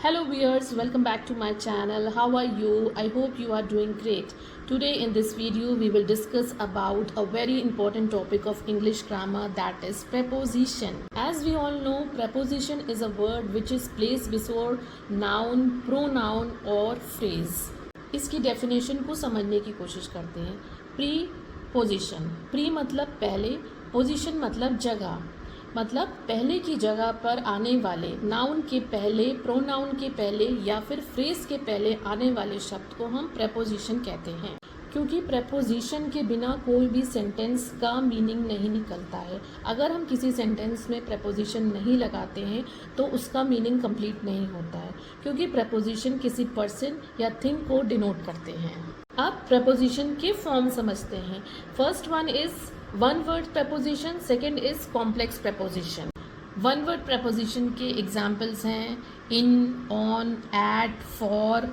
Hello viewers, welcome back to my channel. How are you? I hope you are doing great. Today in this video we will discuss about a very important topic of English grammar, that is preposition. As we all know, preposition is a word which is placed before noun, pronoun or phrase. इसकी definition को समझने की कोशिश करते हैं. Preposition, pre मतलब पहले, position मतलब जगह, मतलब पहले की जगह पर आने वाले, नाउन के पहले, प्रोनाउन के पहले या फिर फ्रेज के पहले आने वाले शब्द को हम प्रेपोजिशन कहते हैं. क्योंकि प्रेपोजिशन के बिना कोई भी सेंटेंस का मीनिंग नहीं निकलता है. अगर हम किसी सेंटेंस में प्रेपोजिशन नहीं लगाते हैं तो उसका मीनिंग कंप्लीट नहीं होता है, क्योंकि प्रेपोजिशन किसी पर्सन या थिंग को डिनोट करते हैं. अब प्रेपोजिशन के फॉर्म समझते हैं. First one is one word preposition, second is complex preposition. One word preposition के एग्जाम्पल्स हैं in, on, at, for,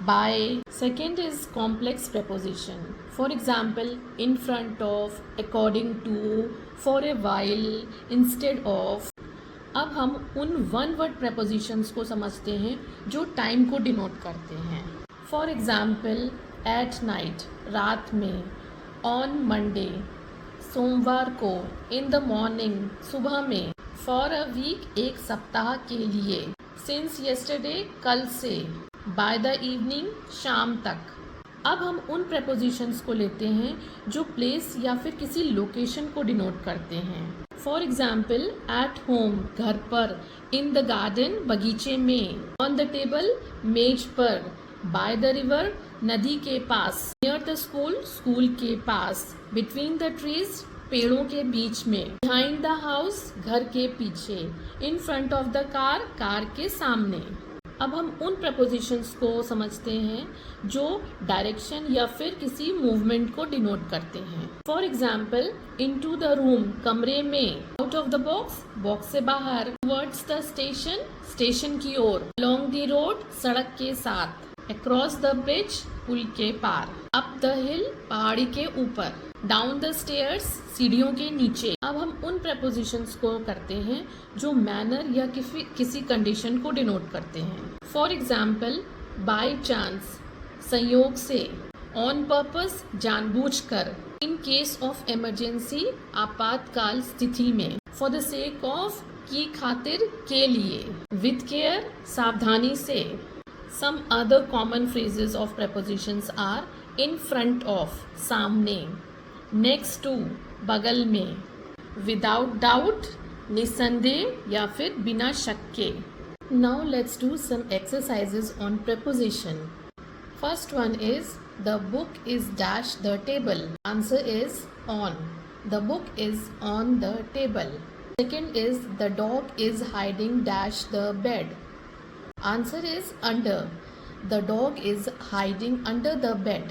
by. Second is complex preposition. For example in front of, according to, for a while, instead of. अब हम उन one word prepositions को समझते हैं जो time को डिनोट करते हैं. फॉर एग्जाम्पल एट नाइट, रात में, ऑन मंडे, सोमवार को, इन द मॉर्निंग, सुबह में, फॉर अ वीक, एक सप्ताह के लिए, सिंस येस्टरडे, कल से, बाय द इवनिंग, शाम तक. अब हम उन prepositions को लेते हैं जो प्लेस या फिर किसी लोकेशन को डिनोट करते हैं. फॉर एग्जाम्पल एट होम, घर पर, इन द गार्डन, बगीचे में, ऑन द टेबल, मेज पर, बाय द रिवर, नदी के पास, नियर द स्कूल, स्कूल के पास, बिटवीन द ट्रीज, पेड़ों के बीच में, बिहाइंड द हाउस, घर के पीछे, इन front of the car, car के सामने. अब हम उन prepositions को समझते हैं जो डायरेक्शन या फिर किसी मूवमेंट को डिनोट करते हैं. For example into the room, कमरे में, out of the box, box से बाहर, टुवर्ड्स द स्टेशन, स्टेशन की ओर, अलोंग द रोड, सड़क के साथ, अक्रॉस द ब्रिज, पुल के पार, अप द हिल, पहाड़ी के ऊपर, डाउन द स्टेयर्स, सीढ़ियों के नीचे. अब हम उन prepositions को करते हैं जो मैनर या किसी कंडीशन को डिनोट करते हैं. फॉर एग्जाम्पल बाय चांस, संयोग से, ऑन पर्पस, जानबूझकर, इन केस ऑफ इमरजेंसी, आपातकाल स्थिति में, फॉर द सेक ऑफ, की खातिर, के लिए, विद केयर, सावधानी से. Some other common phrases of prepositions are in front of, सामने, next to, बगल में, without doubt, निसंदेह या फिर बिना शक के. Now let's do some exercises on preposition. First one is the book is dash the table. Answer is on. The book is on the table. Second is the dog is hiding dash the bed. Answer is under. The dog is hiding under the bed.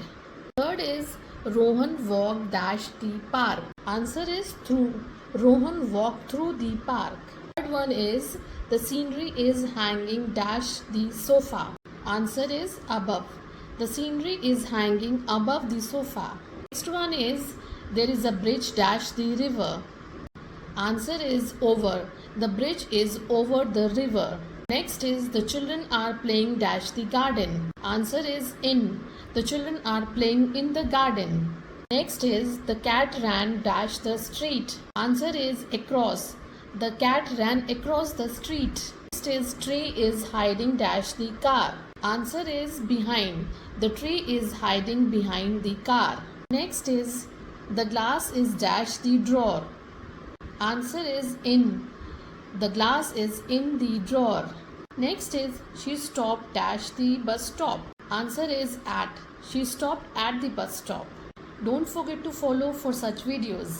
Third is Rohan walked dash the park. Answer is through. Rohan walked through the park. Third one is the scenery is hanging dash the sofa. Answer is above. The scenery is hanging above the sofa. Next one is there is a bridge dash the river. Answer is over. The bridge is over the river. Next is the children are playing dash the garden. Answer is in. The children are playing in the garden. Next is the cat ran dash the street. Answer is across. The cat ran across the street. Next is tree is hiding dash the car. Answer is behind. The tree is hiding behind the car. Next is the glass is dash the drawer. Answer is in. The glass is in the drawer. Next is she stopped dash the bus stop. Answer is at. She stopped at the bus stop. Don't forget to follow for such videos.